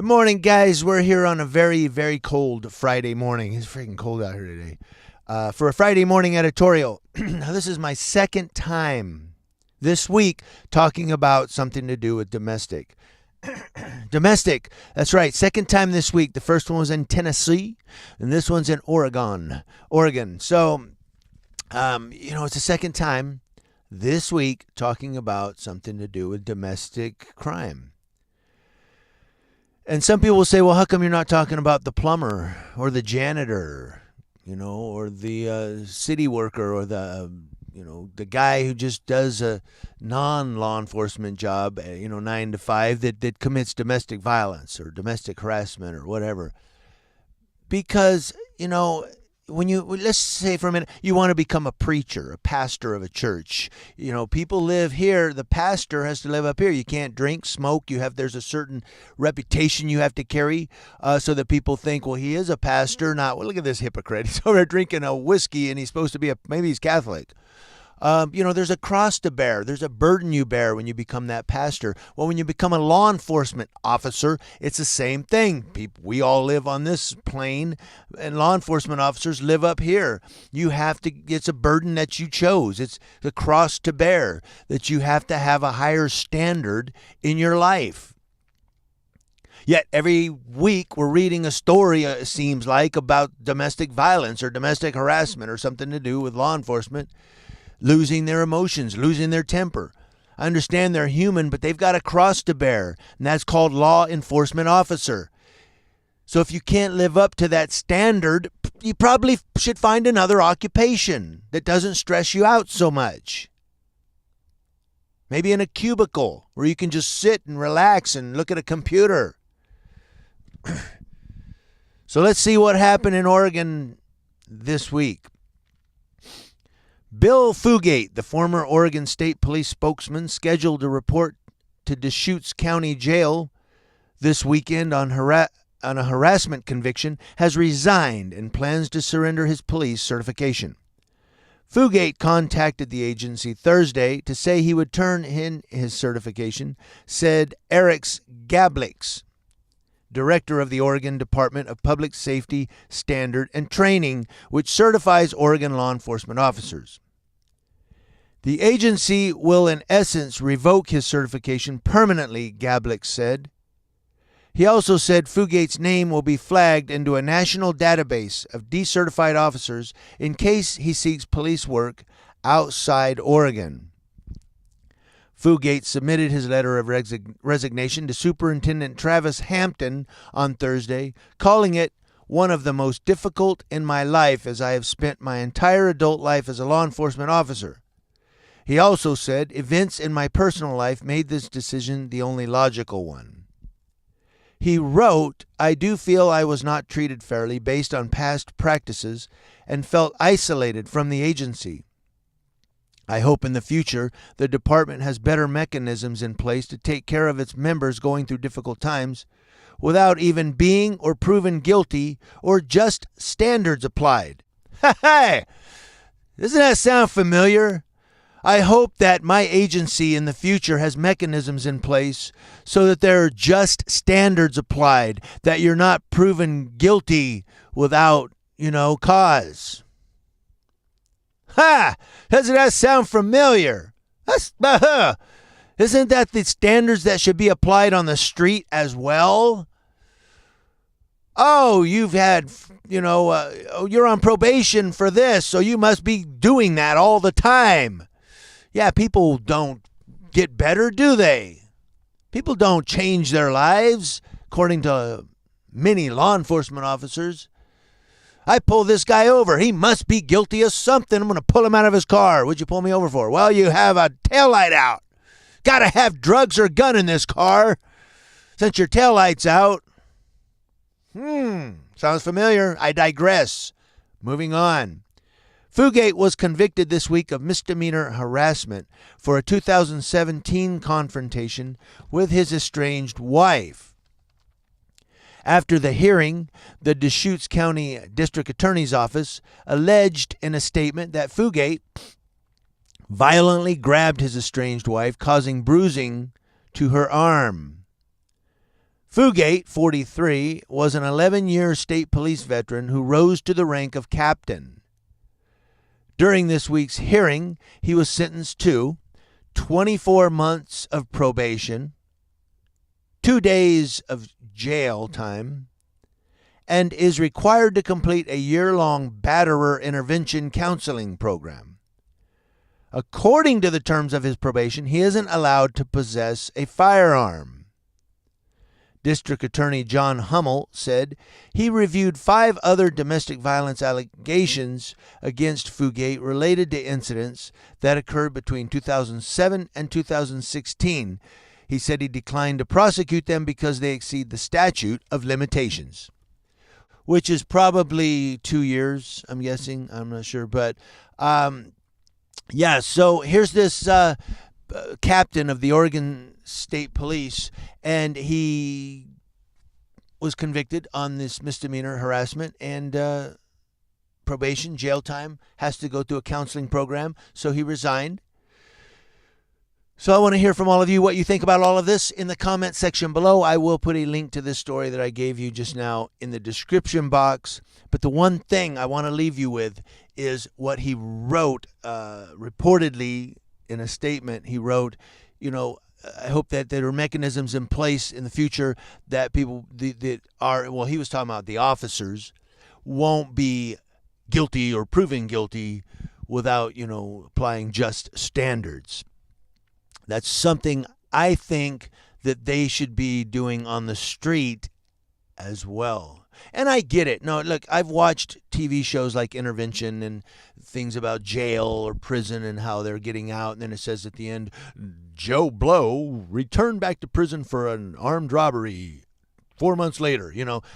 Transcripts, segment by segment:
Good morning, guys. We're here on a very, very cold Friday morning. It's freaking cold out here today. For a Friday morning editorial. Now, this is my second time this week talking about something to do with domestic. Domestic. That's right. Second time this week. The first one was in Tennessee, and this one's in Oregon. So, it's the second time this week talking about something to do with domestic crime. And some people will say, well, how come you're not talking about the plumber or the janitor, or the city worker or the guy who just does a non-law enforcement job, 9 to 5 that commits domestic violence or domestic harassment or whatever. Because, let's say for a minute, you want to become a preacher, a pastor of a church. People live here. The pastor has to live up here. You can't drink, smoke. There's a certain reputation you have to carry so that people think, well, he is a pastor. Look at this hypocrite. He's over there drinking a whiskey and he's supposed to be maybe he's Catholic. There's a cross to bear. There's a burden you bear when you become that pastor. Well, when you become a law enforcement officer, it's the same thing. We all live on this plane, and law enforcement officers live up here. It's a burden that you chose. It's the cross to bear, that you have to have a higher standard in your life. Yet every week we're reading a story, it seems like, about domestic violence or domestic harassment or something to do with law enforcement losing their emotions, losing their temper. I understand they're human, but they've got a cross to bear, and that's called law enforcement officer. So if you can't live up to that standard, you probably should find another occupation that doesn't stress you out so much. Maybe in a cubicle where you can just sit and relax and look at a computer. So let's see what happened in Oregon this week. Bill Fugate, the former Oregon State Police spokesman, scheduled to report to Deschutes County Jail this weekend on a harassment conviction, has resigned and plans to surrender his police certification. Fugate contacted the agency Thursday to say he would turn in his certification, said Eric Gablix, director of the Oregon Department of Public Safety Standard and Training, which certifies Oregon law enforcement officers. The agency will, in essence, revoke his certification permanently, Gablix said. He also said Fugate's name will be flagged into a national database of decertified officers in case he seeks police work outside Oregon. Fugate submitted his letter of resignation to Superintendent Travis Hampton on Thursday, calling it one of the most difficult in my life as I have spent my entire adult life as a law enforcement officer. He also said, events in my personal life made this decision the only logical one. He wrote, I do feel I was not treated fairly based on past practices and felt isolated from the agency. I hope in the future the department has better mechanisms in place to take care of its members going through difficult times without even being or proven guilty or just standards applied. Hey! Doesn't that sound familiar? I hope that my agency in the future has mechanisms in place so that there are just standards applied, that you're not proven guilty without, cause. Ha! Doesn't that sound familiar? Isn't that the standards that should be applied on the street as well? Oh, you've had, you're on probation for this, so you must be doing that all the time. Yeah, people don't get better, do they? People don't change their lives, according to many law enforcement officers. I pull this guy over. He must be guilty of something. I'm going to pull him out of his car. What'd you pull me over for? Well, you have a taillight out. Got to have drugs or gun in this car since your taillight's out. Sounds familiar. I digress. Moving on. Fugate was convicted this week of misdemeanor harassment for a 2017 confrontation with his estranged wife. After the hearing, the Deschutes County District Attorney's Office alleged in a statement that Fugate violently grabbed his estranged wife, causing bruising to her arm. Fugate, 43, was an 11-year state police veteran who rose to the rank of captain. During this week's hearing, he was sentenced to 24 months of probation, 2 days of jail time, and is required to complete a year-long batterer intervention counseling program. According to the terms of his probation, he isn't allowed to possess a firearm. District Attorney John Hummel said he reviewed 5 other domestic violence allegations against Fugate related to incidents that occurred between 2007 and 2016. He said he declined to prosecute them because they exceed the statute of limitations, which is probably 2 years, I'm guessing. I'm not sure. But, so here's this captain of the Oregon State Police, and he was convicted on this misdemeanor harassment and probation, jail time, has to go through a counseling program, so he resigned. So I want to hear from all of you what you think about all of this in the comment section below. I will put a link to this story that I gave you just now in the description box. But the one thing I want to leave you with is what he wrote, reportedly in a statement. He wrote, I hope that there are mechanisms in place in the future that people that are, well, he was talking about the officers, won't be guilty or proven guilty without, applying just standards. That's something I think that they should be doing on the street as well. And I get it. No, look, I've watched TV shows like Intervention and things about jail or prison and how they're getting out. And then it says at the end, Joe Blow returned back to prison for an armed robbery 4 months later.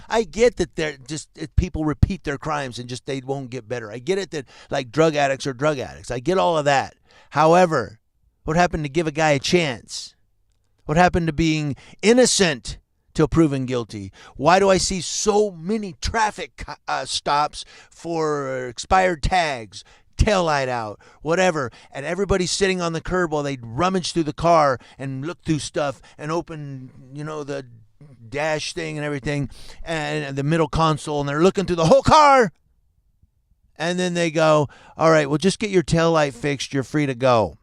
I get that they're just people repeat their crimes and just they won't get better. I get it that like drug addicts are drug addicts. I get all of that. However, what happened to give a guy a chance? What happened to being innocent till proven guilty? Why do I see so many traffic stops for expired tags, taillight out, whatever, and everybody's sitting on the curb while they rummage through the car and look through stuff and open, the dash thing and everything and the middle console, and they're looking through the whole car, and then they go, all right, well, just get your taillight fixed, you're free to go.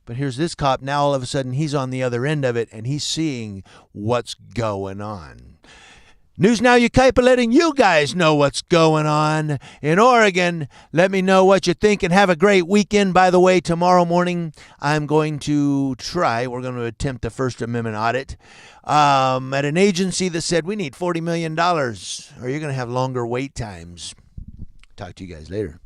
But here's this cop. Now all of a sudden he's on the other end of it and he's seeing what's going on. News Now Yucaipa letting you guys know what's going on in Oregon. Let me know what you think and have a great weekend. By the way, tomorrow morning I'm going to we're going to attempt the First Amendment audit at an agency that said we need $40 million or you're going to have longer wait times. Talk to you guys later.